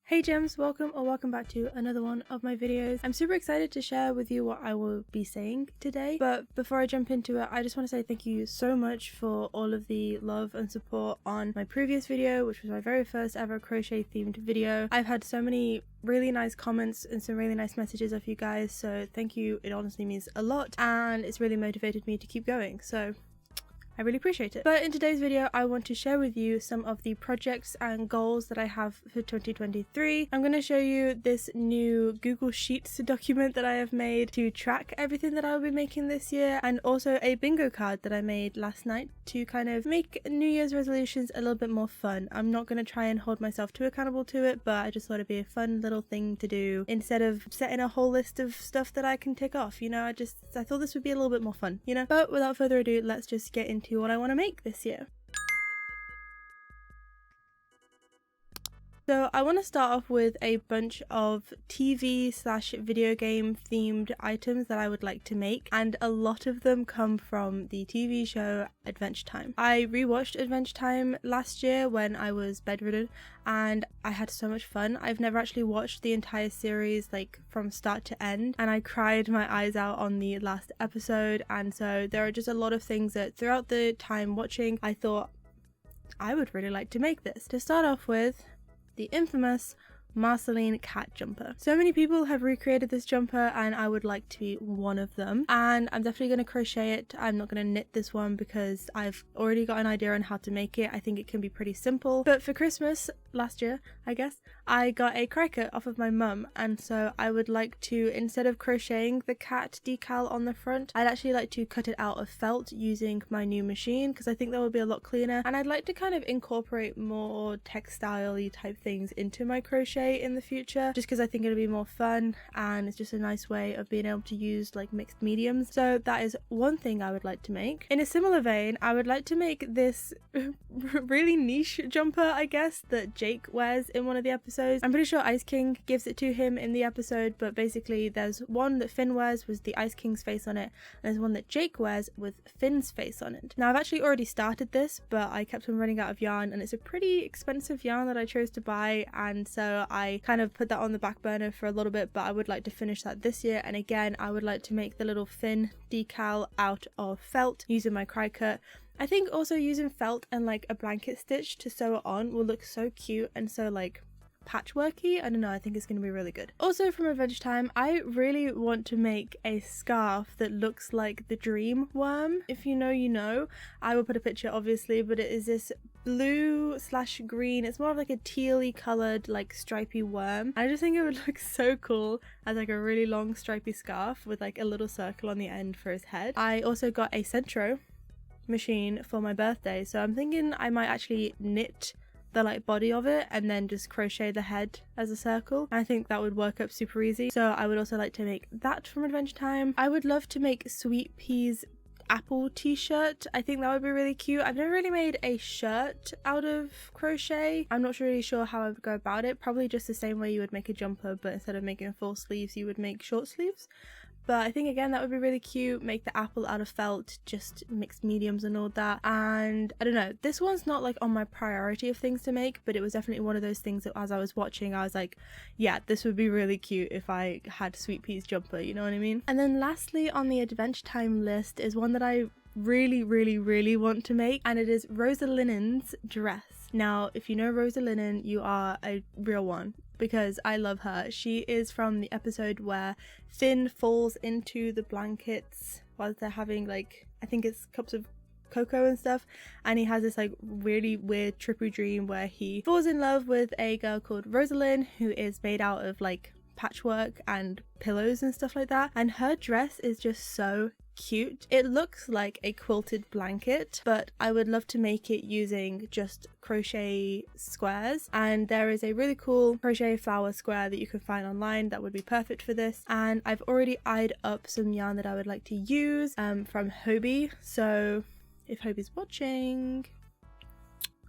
Hey gems, welcome back to another one of my videos. I'm super excited to share with you what I will be saying today, but before I jump into it, I just want to say thank you so much for all of the love and support on my previous video, which was my very first ever crochet themed video. I've had so many really nice comments and some really nice messages of you guys, so thank you. It honestly means a lot and it's really motivated me to keep going, so I really appreciate it. But in today's video, I want to share with you some of the projects and goals that I have for 2023. I'm going to show you this new Google Sheets document that I have made to track everything that I'll be making this year, and also a bingo card that I made last night to kind of make New Year's resolutions a little bit more fun. I'm not going to try and hold myself too accountable to it, but I just thought it'd be a fun little thing to do instead of setting a whole list of stuff that I can tick off, you know. I thought this would be a little bit more fun, you know. But without further ado, let's just get into what I want to make this year. So I want to start off with a bunch of TV/video game themed items that I would like to make, and a lot of them come from the TV show Adventure Time. I rewatched Adventure Time last year when I was bedridden and I had so much fun. I've never actually watched the entire series like from start to end, and I cried my eyes out on the last episode, and so there are just a lot of things that throughout the time watching I thought I would really like to make this. To start off with, the infamous Marceline cat jumper. So many people have recreated this jumper and I would like to be one of them, and I'm definitely going to crochet it. I'm not going to knit this one because I've already got an idea on how to make it. I think it can be pretty simple. But for Christmas last year, I guess, I got a cricut off of my mum, and so I would like to, instead of crocheting the cat decal on the front, I'd actually like to cut it out of felt using my new machine because I think that would be a lot cleaner, and I'd like to kind of incorporate more textile-y type things into my crochet in the future, just because I think it'll be more fun and it's just a nice way of being able to use like mixed mediums. So that is one thing I would like to make. In a similar vein, I would like to make this really niche jumper, I guess, that Jake wears in one of the episodes. I'm pretty sure Ice King gives it to him in the episode, but basically there's one that Finn wears with the Ice King's face on it, and there's one that Jake wears with Finn's face on it. Now I've actually already started this, but I kept on running out of yarn, and it's a pretty expensive yarn that I chose to buy, and so I kind of put that on the back burner for a little bit, but I would like to finish that this year. And again, I would like to make the little Finn decal out of felt using my cricut. I think also using felt and like a blanket stitch to sew it on will look so cute and so like patchworky. I don't know, I think it's going to be really good. Also from Adventure Time, I really want to make a scarf that looks like the dream worm. If you know, you know. I will put a picture obviously, but it is this blue/green, it's more of like a tealy coloured like stripy worm. I just think it would look so cool as like a really long stripy scarf with like a little circle on the end for his head. I also got a Centro machine for my birthday, so I'm thinking I might actually knit the like body of it and then just crochet the head as a circle. I think that would work up super easy, so I would also like to make that from Adventure Time. I would love to make Sweet Pea's apple t-shirt. I think that would be really cute. I've never really made a shirt out of crochet. I'm not really sure how I would go about it. Probably just the same way you would make a jumper, but instead of making full sleeves you would make short sleeves. But I think again that would be really cute. Make the apple out of felt, just mixed mediums and all that. And I don't know, this one's not like on my priority of things to make, but it was definitely one of those things that as I was watching I was like, yeah, this would be really cute if I had Sweet Pea's jumper, you know what I mean? And then lastly on the Adventure Time list is one that I really want to make, and it is Rosalinen's dress. Now if you know Rosalinen, you are a real one, because I love her. She is from the episode where Finn falls into the blankets while they're having like, I think it's cups of cocoa and stuff, and he has this like really weird trippy dream where he falls in love with a girl called Rosalind, who is made out of like patchwork and pillows and stuff like that, and her dress is just so cute. It looks like a quilted blanket, but I would love to make it using just crochet squares, and there is a really cool crochet flower square that you can find online that would be perfect for this, and I've already eyed up some yarn that I would like to use from Hobie, so if Hobie's watching,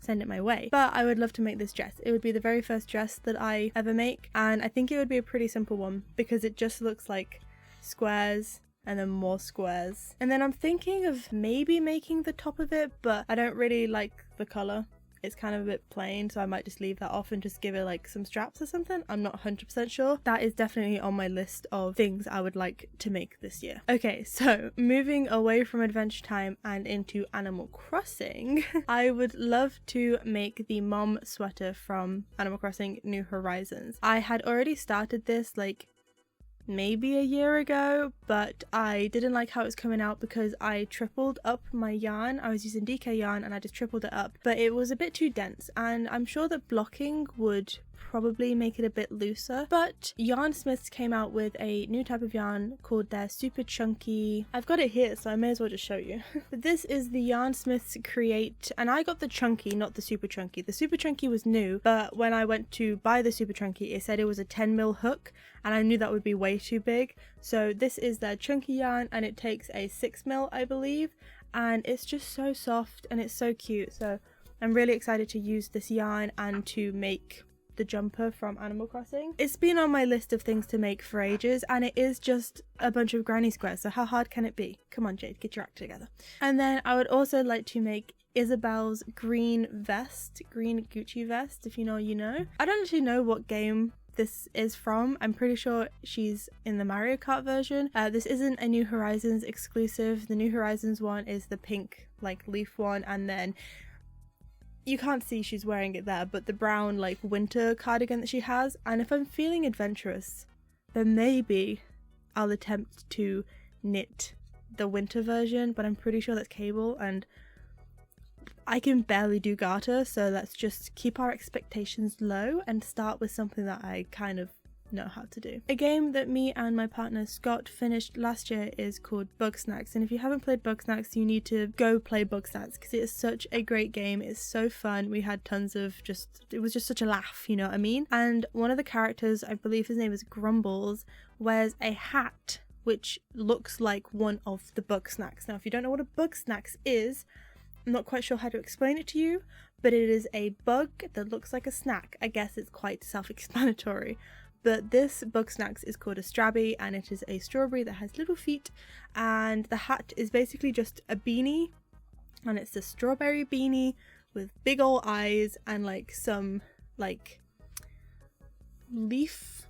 send it my way. But I would love to make this dress. It would be the very first dress that I ever make, and I think it would be a pretty simple one because it just looks like squares and then more squares. And then I'm thinking of maybe making the top of it, but I don't really like the colour it's kind of a bit plain, so I might just leave that off and just give it like some straps or something. I'm not 100% sure. That is definitely on my list of things I would like to make this year. Okay, so moving away from Adventure Time and into Animal Crossing, I would love to make the mom sweater from Animal Crossing New Horizons. I had already started this like maybe a year ago, but I didn't like how it was coming out because I tripled up my yarn. I was using DK yarn and I just tripled it up, but it was a bit too dense, and I'm sure that blocking would probably make it a bit looser. But Yarnsmiths came out with a new type of yarn called their super chunky. I've got it here, so I may as well just show you. But this is the Yarnsmiths Create, and I got the chunky, not the super chunky. The super chunky was new, but when I went to buy the super chunky, it said it was a 10mm hook, and I knew that would be way too big. So this is their chunky yarn, and it takes a 6mm, I believe, and it's just so soft and it's so cute. So I'm really excited to use this yarn and to make the jumper from Animal Crossing. It's been on my list of things to make for ages, and it is just a bunch of granny squares, so how hard can it be? Come on, Jade, get your act together. And then I would also like to make Isabel's green vest, green Gucci vest. If you know, you know. I don't actually know what game this is from. I'm pretty sure she's in the Mario Kart version. This isn't a New Horizons exclusive. The New Horizons one is the pink like leaf one, and then you can't see she's wearing it there, but the brown like winter cardigan that she has. And if I'm feeling adventurous, then maybe I'll attempt to knit the winter version, but I'm pretty sure that's cable and I can barely do garter, so let's just keep our expectations low and start with something that I kind of know how to do. A game that me and my partner Scott finished last year is called Bugsnax, and if you haven't played Bugsnax, you need to go play Bugsnax because it is such a great game. It's so fun. We had tons of it was just such a laugh, you know what I mean? And one of the characters, I believe his name is Grumbles, wears a hat which looks like one of the Bugsnax. Now if you don't know what a Bugsnax is, I'm not quite sure how to explain it to you, but it is a bug that looks like a snack. I guess it's quite self-explanatory. But this Bugsnax is called a Strabby, and it is a strawberry that has little feet, and the hat is basically just a beanie, and it's a strawberry beanie with big ol' eyes and like some like leaf.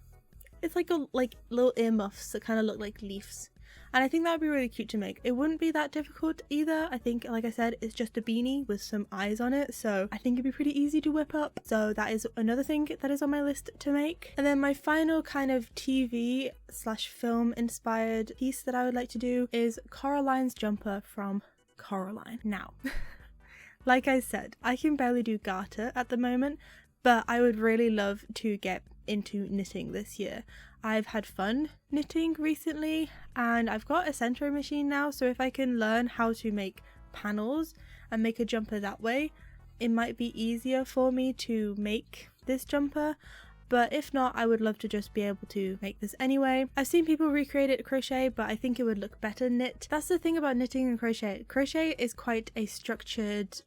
It's like a little earmuffs that kind of look like leaves. And I think that would be really cute to make. It wouldn't be that difficult either. I think, like I said, it's just a beanie with some eyes on it. So I think it'd be pretty easy to whip up. So that is another thing that is on my list to make. And then my final kind of TV/film inspired piece that I would like to do is Coraline's jumper from Coraline. Now, like I said, I can barely do garter at the moment, but I would really love to get into knitting this year. I've had fun knitting recently, and I've got a centro machine now, so if I can learn how to make panels and make a jumper that way, it might be easier for me to make this jumper. But if not, I would love to just be able to make this anyway. I've seen people recreate it crochet, but I think it would look better knit. That's the thing about knitting and crochet. Crochet is quite a structured,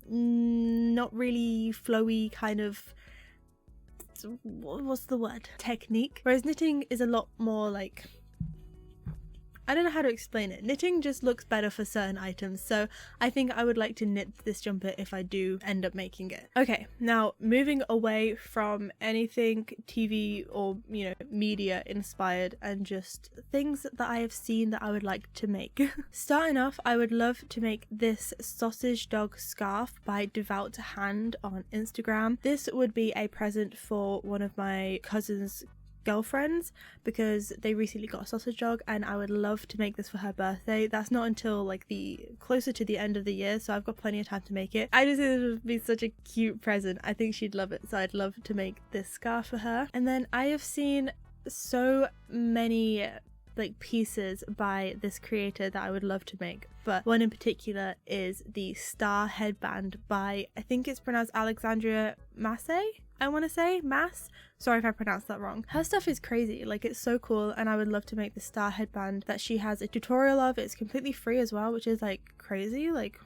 not really flowy kind of, what's the word, technique, whereas knitting is a lot more like, I don't know how to explain it. Knitting just looks better for certain items, so I think I would like to knit this jumper if I do end up making it. Okay, now moving away from anything TV or, you know, media inspired and just things that I have seen that I would like to make. Starting off, I would love to make this sausage dog scarf by Devout Hand on Instagram. This would be a present for one of my cousin's girlfriends because they recently got a sausage dog, and I would love to make this for her birthday. That's not until like the closer to the end of the year, so I've got plenty of time to make it. I just think it would be such a cute present. I think she'd love it, so I'd love to make this scarf for her. And then I have seen so many like pieces by this creator that I would love to make, but one in particular is the star headband by, I think it's pronounced Alexandria Massey, I want to say Mass. Sorry if I pronounced that wrong. Her stuff is crazy, like it's so cool, and I would love to make the star headband that she has a tutorial of. It's completely free as well, which is like crazy. Like,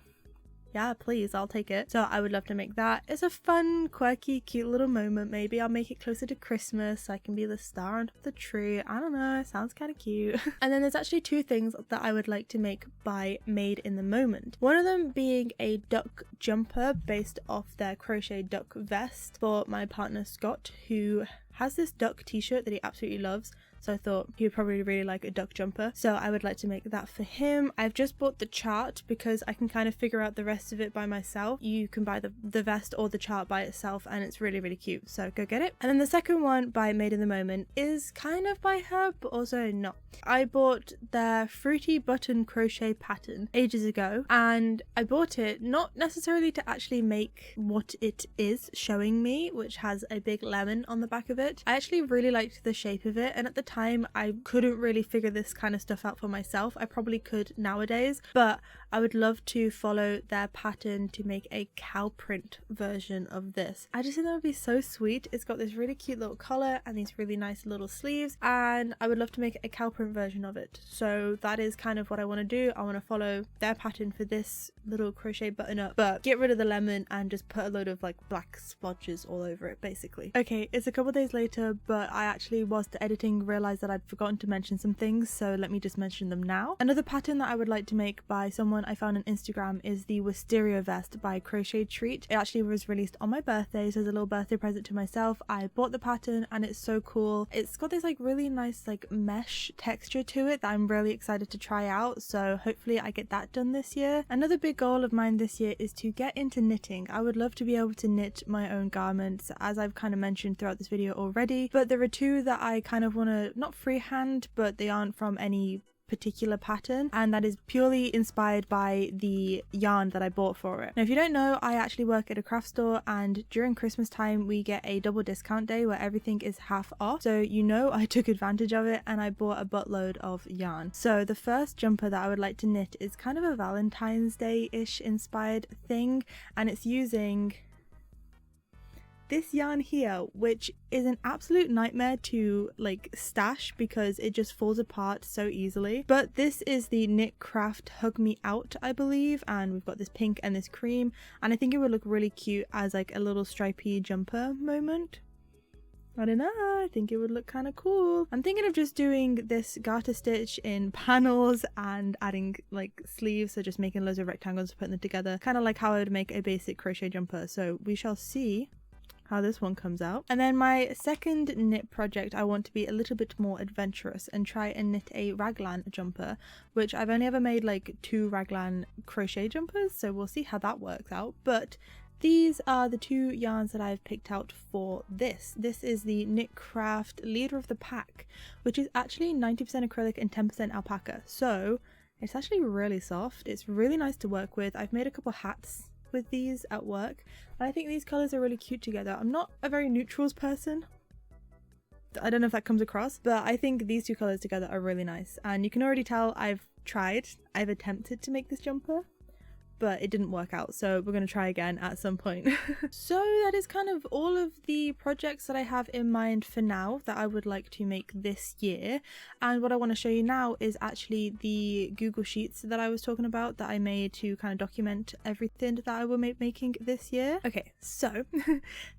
yeah, please, I'll take it. So I would love to make that. It's a fun, quirky, cute little moment. Maybe I'll make it closer to Christmas so I can be the star on the tree. I don't know, it sounds kind of cute. And then there's actually two things that I would like to make by Made in the Moment. One of them being a duck jumper based off their crochet duck vest for my partner Scott, who has this duck t-shirt that he absolutely loves. So I thought he would probably really like a duck jumper. So I would like to make that for him. I've just bought the chart because I can kind of figure out the rest of it by myself. You can buy the vest or the chart by itself and it's really, really cute. So go get it. And then the second one by Made in the Moment is kind of by her, but also not. I bought their Fruity Button crochet pattern ages ago, and I bought it not necessarily to actually make what it is showing me, which has a big lemon on the back of it. I actually really liked the shape of it, and at the time I couldn't really figure this kind of stuff out for myself. I probably could nowadays, but I would love to follow their pattern to make a cow print version of this. I just think that would be so sweet. It's got this really cute little collar and these really nice little sleeves, and I would love to make a cow print version of it. So that is kind of what I want to do. I want to follow their pattern for this little crochet button up, but get rid of the lemon and just put a load of like black splotches all over it basically. Okay, it's a couple days later, but I actually, whilst editing, realized that I'd forgotten to mention some things, so let me just mention them now. Another pattern that I would like to make by someone I found on Instagram is the Wisteria vest by Crochet Treat. It actually was released on my birthday, so as a little birthday present to myself, I bought the pattern and it's so cool. It's got this like really nice like mesh texture to it that I'm really excited to try out, so hopefully I get that done this year. Another big goal of mine this year is to get into knitting. I would love to be able to knit my own garments, as I've kind of mentioned throughout this video already, but there are two that I kind of want to not freehand, but they aren't from any particular pattern, and that is purely inspired by the yarn that I bought for it. Now if you don't know, I actually work at a craft store, and during Christmas time we get a double discount day where everything is half off, so you know I took advantage of it and I bought a buttload of yarn. So the first jumper that I would like to knit is kind of a Valentine's Day-ish inspired thing, and it's using this yarn here, which is an absolute nightmare to like stash because it just falls apart so easily. But this is the Knit Craft Hug Me Out, I believe, and we've got this pink and this cream, and I think it would look really cute as like a little stripy jumper moment. I don't know, I think it would look kind of cool. I'm thinking of just doing this garter stitch in panels and adding like sleeves, so just making loads of rectangles, putting them together, kind of like how I would make a basic crochet jumper. So we shall see how this one comes out. And then my second knit project, I want to be a little bit more adventurous and try and knit a raglan jumper, which I've only ever made like 2 raglan crochet jumpers, so we'll see how that works out. But these are the 2 yarns that I've picked out for this. This is the Knit Craft Leader of the Pack, which is actually 90% acrylic and 10% alpaca, so it's actually really soft. It's really nice to work with. I've made a couple hats with these at work, and I think these colours are really cute together. I'm not a very neutrals person, I don't know if that comes across, but I think these 2 colours together are really nice, and you can already tell I've attempted to make this jumper, but it didn't work out, so we're going to try again at some point. So that is kind of all of the projects that I have in mind for now that I would like to make this year. And what I want to show you now is actually the Google Sheets that I was talking about that I made to kind of document everything that I will be making this year. Okay, so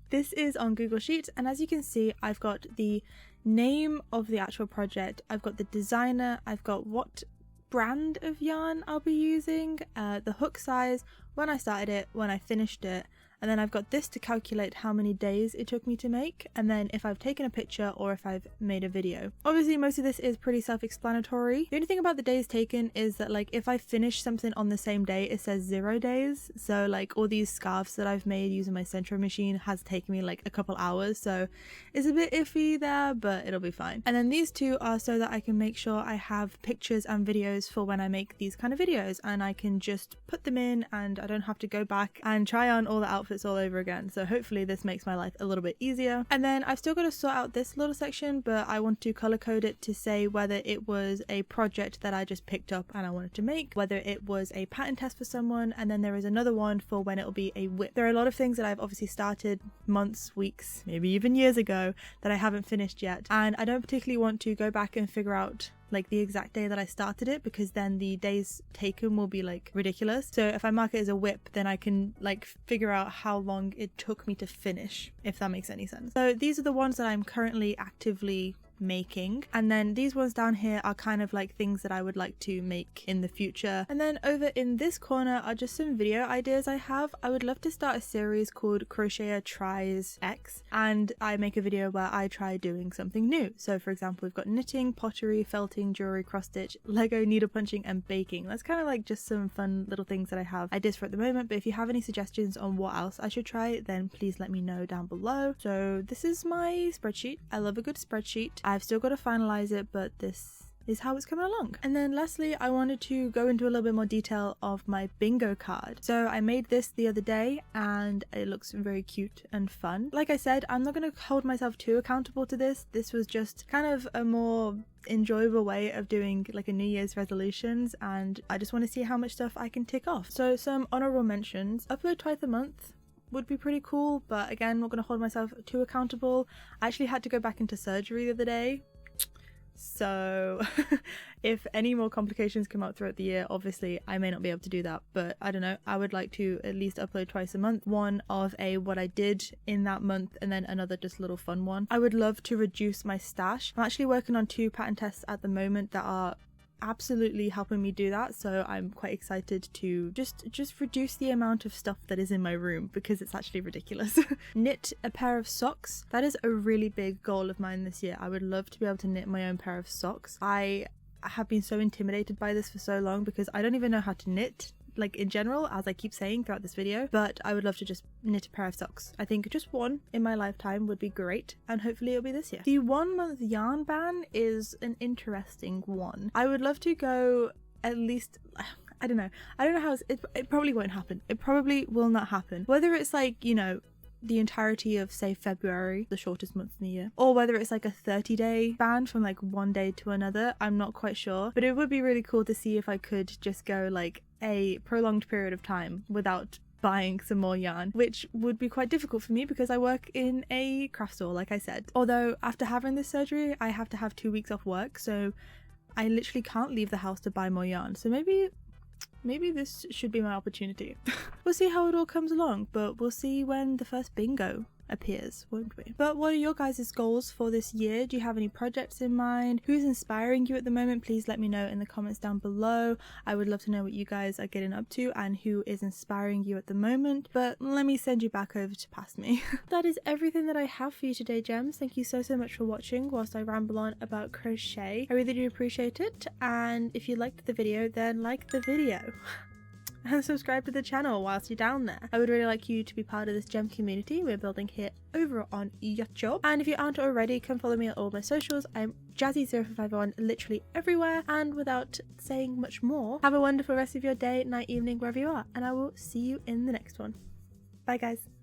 this is on Google Sheets, and as you can see, I've got the name of the actual project, I've got the designer, I've got what brand of yarn I'll be using, the hook size, when I started it, when I finished it, and then I've got this to calculate how many days it took me to make, and then if I've taken a picture or if I've made a video. Obviously most of this is pretty self-explanatory. The only thing about the days taken is that like if I finish something on the same day, it says 0 days, so like all these scarves that I've made using my Centro machine has taken me like a couple hours, so it's a bit iffy there, but it'll be fine. And then these 2 are so that I can make sure I have pictures and videos for when I make these kind of videos, and I can just put them in and I don't have to go back and try on all the outfits all over again. So hopefully this makes my life a little bit easier. And then I've still got to sort out this little section, but I want to color code it to say whether it was a project that I just picked up and I wanted to make, whether it was a pattern test for someone, and then there is another one for when it'll be a whip. There are a lot of things that I've obviously started months, weeks, maybe even years ago that I haven't finished yet, and I don't particularly want to go back and figure out like the exact day that I started it, because then the days taken will be like ridiculous. So if I mark it as a whip, then I can like figure out how long it took me to finish, if that makes any sense. So these are the ones that I'm currently actively making, and then these ones down here are kind of like things that I would like to make in the future. And then over in this corner are just some video ideas I have. I would love to start a series called Crocheter Tries X, and I make a video where I try doing something new. So for example, we've got knitting, pottery, felting, jewelry, cross stitch, Lego needle punching, and baking. That's kind of like just some fun little things that I have ideas for at the moment, but if you have any suggestions on what else I should try, then please let me know down below. So this is my spreadsheet. I love a good spreadsheet. I've still got to finalize it, but this is how it's coming along. And then lastly, I wanted to go into a little bit more detail of my bingo card. So I made this the other day and it looks very cute and fun. Like I said, I'm not going to hold myself too accountable to this. This was just kind of a more enjoyable way of doing like a New Year's resolutions, and I just want to see how much stuff I can tick off. So some honorable mentions: upload twice a month would be pretty cool, but again, I'm not going to hold myself too accountable. I actually had to go back into surgery the other day, so if any more complications come up throughout the year, obviously I may not be able to do that, but I don't know, I would like to at least upload twice a month, one of what I did in that month and then another just little fun one. I would love to reduce my stash. I'm actually working on 2 pattern tests at the moment that are absolutely helping me do that, so I'm quite excited to just reduce the amount of stuff that is in my room, because it's actually ridiculous. Knit a pair of socks. That is a really big goal of mine this year. I would love to be able to knit my own pair of socks. I have been so intimidated by this for so long because I don't even know how to knit, like in general, as I keep saying throughout this video, but I would love to just knit a pair of socks. I think just one in my lifetime would be great, and hopefully it'll be this year. The 1 month yarn ban is an interesting one. I would love to go at least, I don't know how it probably won't happen. It probably will not happen. Whether it's like, you know, the entirety of, say, February, the shortest month in the year, or whether it's like a 30-day ban from like one day to another, I'm not quite sure, but it would be really cool to see if I could just go like a prolonged period of time without buying some more yarn, which would be quite difficult for me because I work in a craft store, like I said. Although after having this surgery, I have to have 2 weeks off work, so I literally can't leave the house to buy more yarn. So maybe this should be my opportunity. We'll see how it all comes along, but we'll see when the first bingo appears, won't we? But what are your guys' goals for this year? Do you have any projects in mind? Who's inspiring you at the moment? Please let me know in the comments down below. I would love to know what you guys are getting up to and who is inspiring you at the moment. But let me send you back over to past me. That is everything that I have for you today, gems. Thank you so much for watching whilst I ramble on about crochet. I really do appreciate it, and if you liked the video, then like the video. And subscribe to the channel whilst you're down there. I would really like you to be part of this gem community we're building here over on YouTube. And if you aren't already, come follow me on all my socials. I'm Jazzy0551 literally everywhere. And without saying much more, have a wonderful rest of your day, night, evening, wherever you are, and I will see you in the next one. Bye guys.